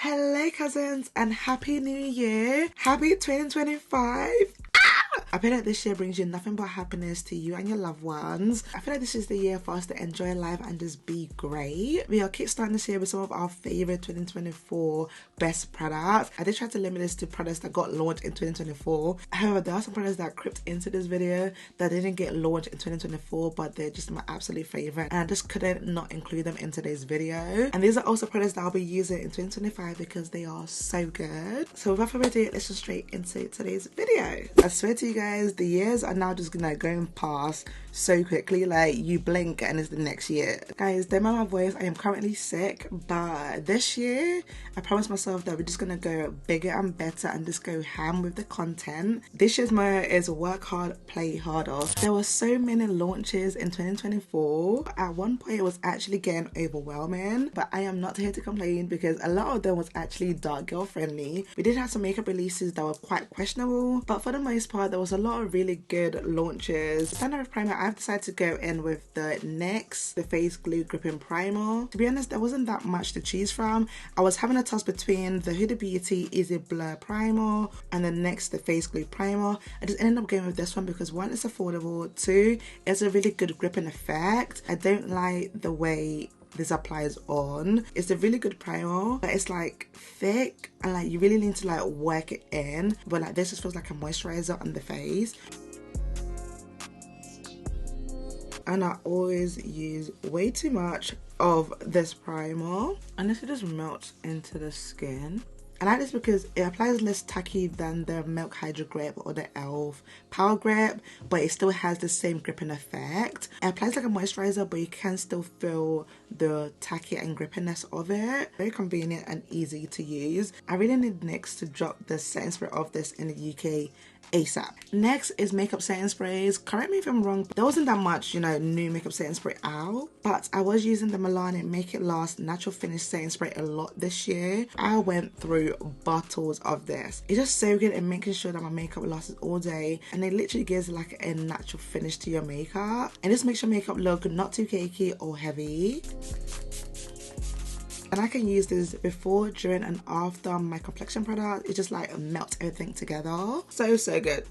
Hello cousins and happy new year. Happy 2025. I feel like this year brings you nothing but happiness to you and your loved ones. I feel like this is the year for us to enjoy life and just be great. We are kickstarting this year with some of our favorite 2024 best products. I did try to limit this to products that got launched in 2024. However, there are some products that crept into this video that didn't get launched in 2024, but they're just my absolute favorite, and I just couldn't not include them in today's video. And these are also products that I'll be using in 2025 because they are so good. So without further ado, let's just straight into today's video. I swear to you guys, the years are now just going past so quickly. Like, you blink and it's the next year. Guys, don't mind my voice, I am currently sick, but this year I promised myself that we're just gonna go bigger and better and just go ham with the content. This year's motto is work hard, play harder. There were so many launches in 2024. At one point it was actually getting overwhelming, but I am not here to complain because a lot of them was actually dark girl friendly. We did have some makeup releases that were quite questionable, but for the most part there was a lot of really good launches. Standard with primer, I've decided to go in with the NYX the Face Glue Gripping Primer. To be honest, there wasn't that much to choose from. I was having a toss between the Huda Beauty Easy Blur Primer and the NYX the Face Glue Primer. I just ended up going with this one because one, it's affordable, two, it's a really good gripping effect. I don't like the way this applies on. It's a really good primer, but it's like thick and like you really need to like work it in, but like this just feels like a moisturizer on the face. And I always use way too much of this primer and this just melts into the skin. I like this because it applies less tacky than the Milk Hydro Grip or the e.l.f. Power Grip, but it still has the same gripping effect. It applies like a moisturizer, but you can still feel the tacky and grippiness of it. Very convenient and easy to use. I really need NYX to drop the setting spray of this in the UK ASAP. Next is makeup setting sprays. Correct me if I'm wrong, but there wasn't that much, new makeup setting spray out, but I was using the Milani Make It Last Natural Finish setting spray a lot this year. I went through bottles of this. It's just so good at making sure that my makeup lasts all day, and it literally gives like a natural finish to your makeup, and this makes your makeup look not too cakey or heavy. And I can use this before, during and after my complexion product. It just like melts everything together. So good.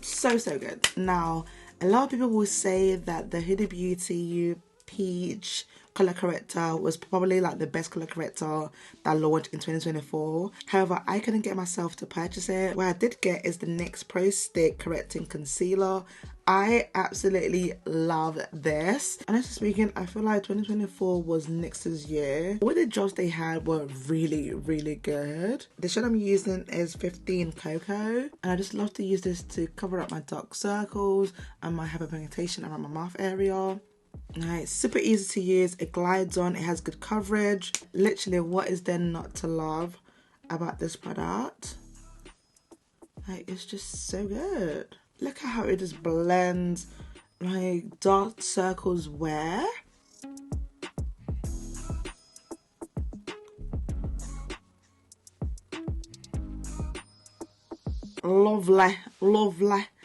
So good. Now, a lot of people will say that the Huda Beauty Peach color corrector was probably like the best color corrector that launched in 2024. However, I couldn't get myself to purchase it. What I did get is the NYX Pro Stick Correcting Concealer. I absolutely love this. Honestly speaking, I feel like 2024 was NYX's year. All the drops they had were really good. The shade I'm using is 15 Cocoa, and I just love to use this to cover up my dark circles and my hyperpigmentation around my mouth area. It's super easy to use, it glides on, it has good coverage. Literally, what is there not to love about this product? Like, it's just so good. Look at how it just blends like dark circles where. Lovely.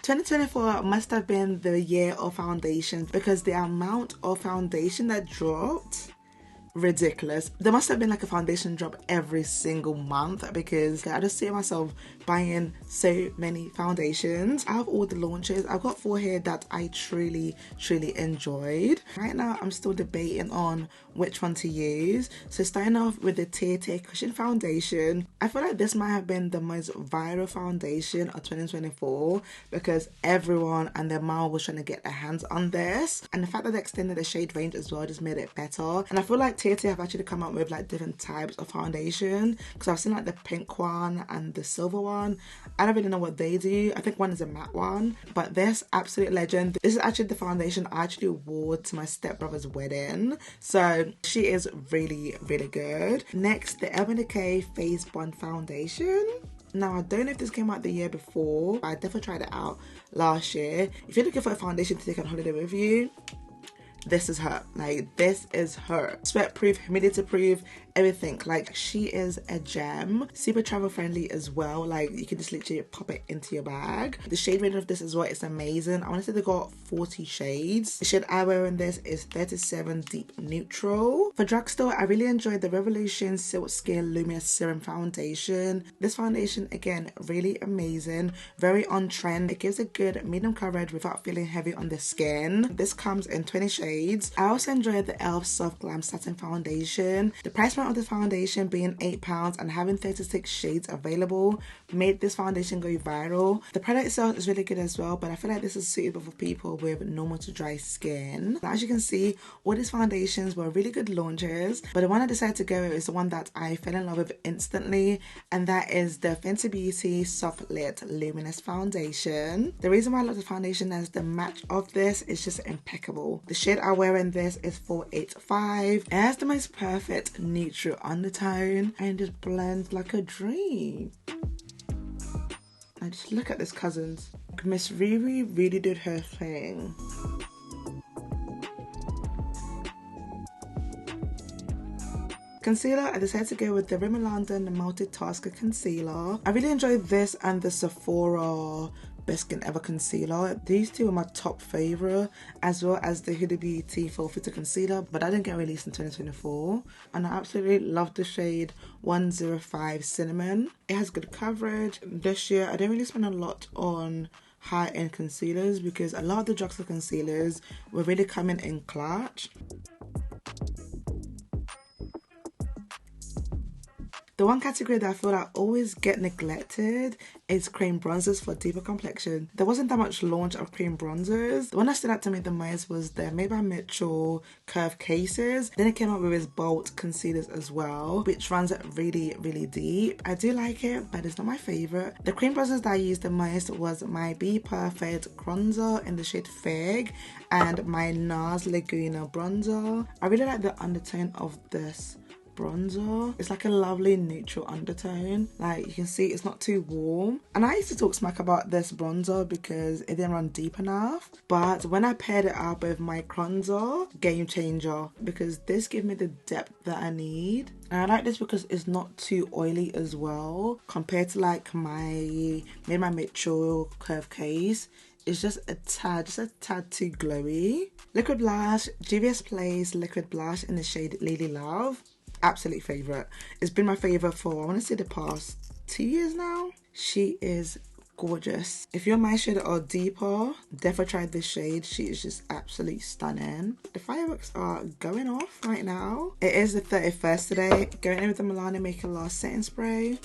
2024 must have been the year of foundation because the amount of foundation that dropped, ridiculous. There must have been like a foundation drop every single month because I just see myself buying so many foundations. Out of all the launches, I've got 4 here that I truly enjoyed. Right now I'm still debating on which one to use. So starting off with the Tete Cushion Foundation, I feel like this might have been the most viral foundation of 2024 because everyone and their mom was trying to get their hands on this, and the fact that they extended the shade range as well just made it better. And I feel like Tete have actually come up with like different types of foundation because I've seen like the pink one and the silver one. I don't really know what they do. I think one is a matte one, but this absolute legend. This is actually the foundation I actually wore to my stepbrother's wedding, so she is really good. Next, the Urban Decay Face Bond Foundation. Now, I don't know if this came out the year before, but I definitely tried it out last year. If you're looking for a foundation to take on holiday with you, this is her. Like, this is her. Sweat proof, humidity proof, everything. Like, she is a gem. Super travel friendly as well. Like, you can just literally pop it into your bag. The shade range of this as well is amazing. I want to say they got 40 shades. The shade I wear in this is 37 Deep Neutral. For Drugstore, I really enjoyed the Revolution Silk Skin Luminous Serum Foundation. This foundation, again, really amazing. Very on trend. It gives a good medium coverage without feeling heavy on the skin. This comes in 20 shades. I also enjoyed the e.l.f. Soft Glam Satin Foundation. The price point of the foundation being £8 and having 36 shades available made this foundation go viral. The product itself is really good as well, but I feel like this is suitable for people with normal to dry skin. As you can see, all these foundations were really good launches, but the one I decided to go with is the one that I fell in love with instantly, and that is the Fenty Beauty Soft Lit Luminous Foundation. The reason why I love the foundation is the match of this is just impeccable. The shade I wear in this is 485. It has the most perfect neutral undertone and just blends like a dream. And just look at this, cousins. Miss Riri really did her thing. Concealer, I decided to go with the Rimmel London Multitasker Concealer. I really enjoyed this and the Sephora Best Skin Ever Concealer. These two are my top favourite, as well as the Huda Beauty Full Filter Concealer, but that didn't get released in 2024. And I absolutely love the shade 105 Cinnamon. It has good coverage. This year, I didn't really spend a lot on high-end concealers because a lot of the drugstore concealers were really coming in clutch. The one category that I feel like always get neglected is cream bronzers for deeper complexion. There wasn't that much launch of cream bronzers. The one that stood out to me the most was the Made by Mitchell Curve Cases. Then it came up with its Bold Concealers as well, which runs really, really deep. I do like it, but it's not my favourite. The cream bronzers that I used the most was my Be Perfect bronzer in the shade Fig and my NARS Laguna bronzer. I really like the undertone of this bronzer. It's like a lovely neutral undertone. Like, you can see it's not too warm. And I used to talk smack about this bronzer because it didn't run deep enough. But when I paired it up with my bronzer, game changer, because this gave me the depth that I need. And I like this because it's not too oily as well compared to like my Made by Mitchell Curve Case. It's just a tad too glowy. Liquid blush, GVS Place Liquid Blush in the shade Lady Love. Absolute favourite. It's been my favourite for, I want to say, the past 2 years now. She is gorgeous. If you're my shade or deeper, definitely try this shade. She is just absolutely stunning. The fireworks are going off right now. It is the 31st today. Going in with the Milani Make It Last setting spray.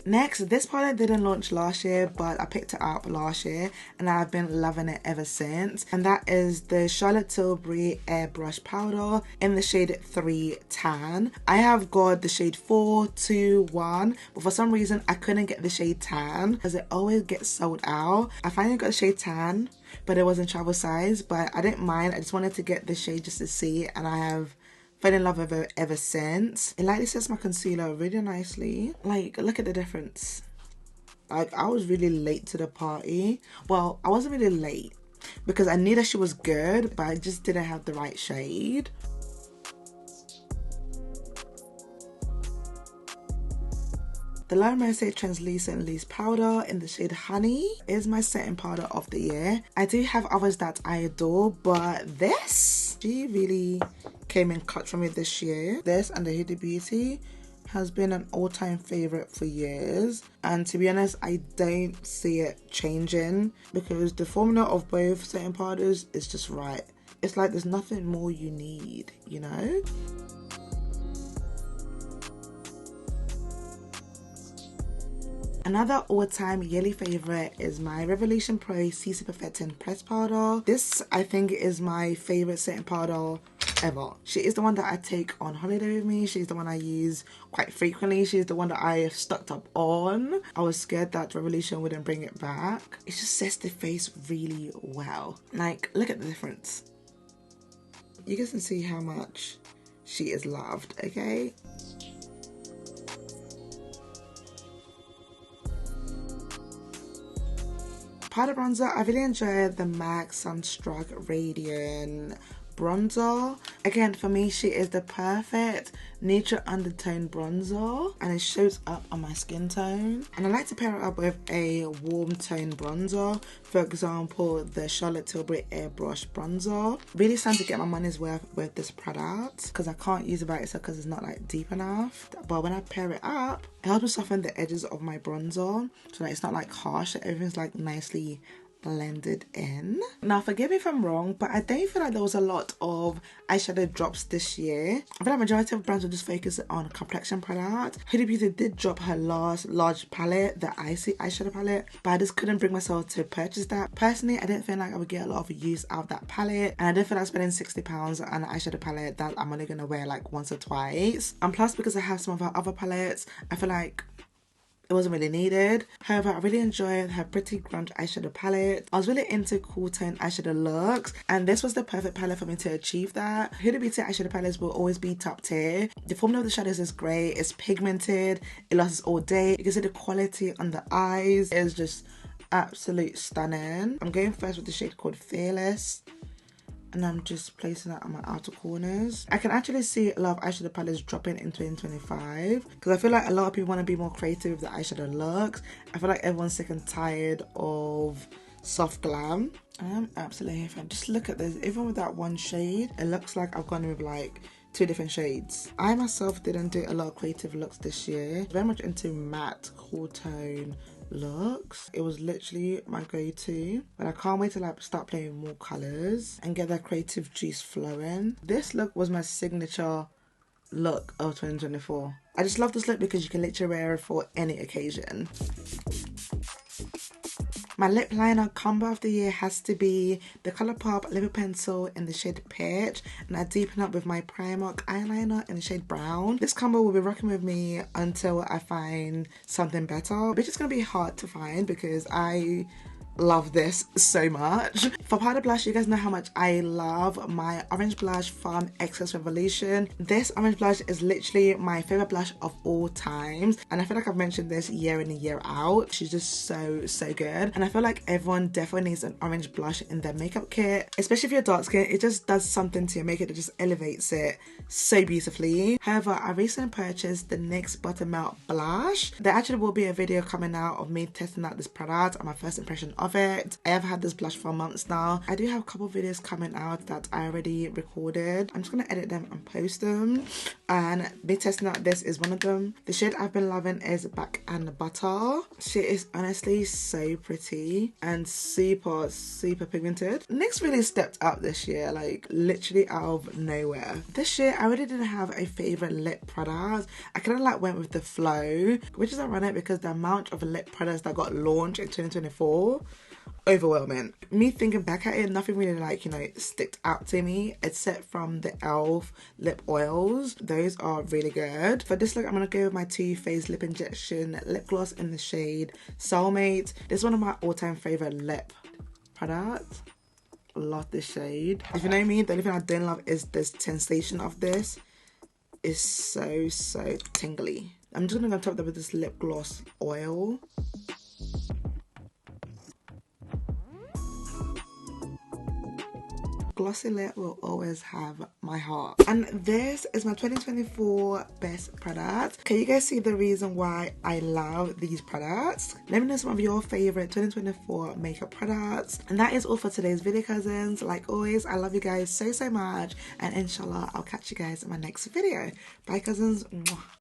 Next, this product didn't launch last year, but I picked it up last year and I've been loving it ever since. And that is the Charlotte Tilbury Airbrush Powder in the shade 3 Tan. I have got the shade 4, 2, 1, but for some reason I couldn't get the shade Tan because it always gets sold out. I finally got the shade Tan, but it wasn't travel size, but I didn't mind. I just wanted to get the shade just to see it, and I have fell in love with it ever since. It lightly sets my concealer really nicely. Like, look at the difference. Like, I was really late to the party. Well, I wasn't really late because I knew that she was good, but I just didn't have the right shade. The La Mercier Translucent Loose Powder in the shade Honey is my setting powder of the year. I do have others that I adore, but this, she really came in clutch for me this year. This and the Huda Beauty has been an all-time favourite for years. And to be honest, I don't see it changing because the formula of both setting powders is just right. It's like there's nothing more you need, you know? Another all-time yearly favourite is my Revolution Pro CC Perfecting Press Powder. This, I think, is my favourite setting powder ever. She is the one that I take on holiday with me. She's the one I use quite frequently. She's the one that I have stocked up on. I was scared that Revolution wouldn't bring it back. It just sets the face really well. Like, look at the difference. You guys can see how much she is loved, okay? powder bronzer, I really enjoy the MAC Sunstruck Radiant bronzer. Again, for me, she is the perfect neutral undertone bronzer, and it shows up on my skin tone. And I like to pair it up with a warm tone bronzer, for example the Charlotte Tilbury Airbrush bronzer. Really starting to get my money's worth with this product because I can't use it by itself because it's not like deep enough, but when I pair it up, it helps me soften the edges of my bronzer so that it's not like harsh, everything's like nicely blended in. Now forgive me if I'm wrong, but I don't feel like there was a lot of eyeshadow drops this year. I feel like majority of brands will just focus on complexion products. Huda Beauty did drop her last large palette, the Icy eyeshadow palette, but I just couldn't bring myself to purchase that. Personally, I didn't feel like I would get a lot of use out of that palette, and I didn't feel like spending £60 on an eyeshadow palette that I'm only gonna wear like once or twice. And plus, because I have some of her other palettes, I feel like it wasn't really needed. However, I really enjoyed her pretty grunge eyeshadow palette. I was really into cool tone eyeshadow looks, and this was the perfect palette for me to achieve that. Huda Beauty eyeshadow palettes will always be top tier. The formula of the shadows is great, it's pigmented, it lasts all day. You can see the quality on the eyes is just absolute stunning. I'm going first with the shade called Fearless, and I'm just placing that on my outer corners. I can actually see a lot of eyeshadow palettes dropping in 2025 because I feel like a lot of people want to be more creative with the eyeshadow looks. I feel like everyone's sick and tired of soft glam. I'm absolutely fine. Just look at this. Even with that one shade, it looks like I've gone with like 2 different shades. I myself didn't do a lot of creative looks this year. Very much into matte, cool tone looks. It was literally my go-to, but I can't wait to like start playing with more colors and get that creative juice flowing. This look was my signature look of 2024. I just love this look because you can literally wear it for any occasion. My lip liner combo of the year has to be the Colourpop lip pencil in the shade Peach, and I deepen up with my Primark eyeliner in the shade Brown. This combo will be rocking with me until I find something better, which is going to be hard to find because I love this so much. For powder blush, you guys know how much I love my orange blush from Excess Revolution. This orange blush is literally my favorite blush of all times, and I feel like I've mentioned this year in and year out. She's just so good, and I feel like everyone definitely needs an orange blush in their makeup kit, especially if you're dark skin. It just does something to your makeup that just elevates it so beautifully. However, I recently purchased the NYX Buttermelt blush. There actually will be a video coming out of me testing out this product and my first impression of it. I have had this blush for months now. I do have a couple of videos coming out that I already recorded. I'm just gonna edit them and post them, and me testing out this is one of them. The shade I've been loving is Back and Butter. She is honestly so pretty and super pigmented. NYX really stepped up this year, like literally out of nowhere. This year I really didn't have a favorite lip product. I kind of like went with the flow, which is ironic because the amount of lip products that got launched in 2024, overwhelming. Me thinking back at it, nothing really like, you know, sticked out to me except from the e.l.f. lip oils. Those are really good. For this look, I'm gonna go with my Too Faced Lip Injection lip gloss in the shade Soulmate. This is one of my all-time favorite lip products. Love this shade. If you know me, the only thing I don't love is this sensation of this. It's so tingly. I'm just gonna go top that with this lip gloss oil. Glossy lip will always have my heart. And this is my 2024 best product. Can you guys see the reason why I love these products? Let me know some of your favorite 2024 makeup products. And that is all for today's video, cousins. Like always, I love you guys so much, and inshallah I'll catch you guys in my next video. Bye, cousins. Mwah.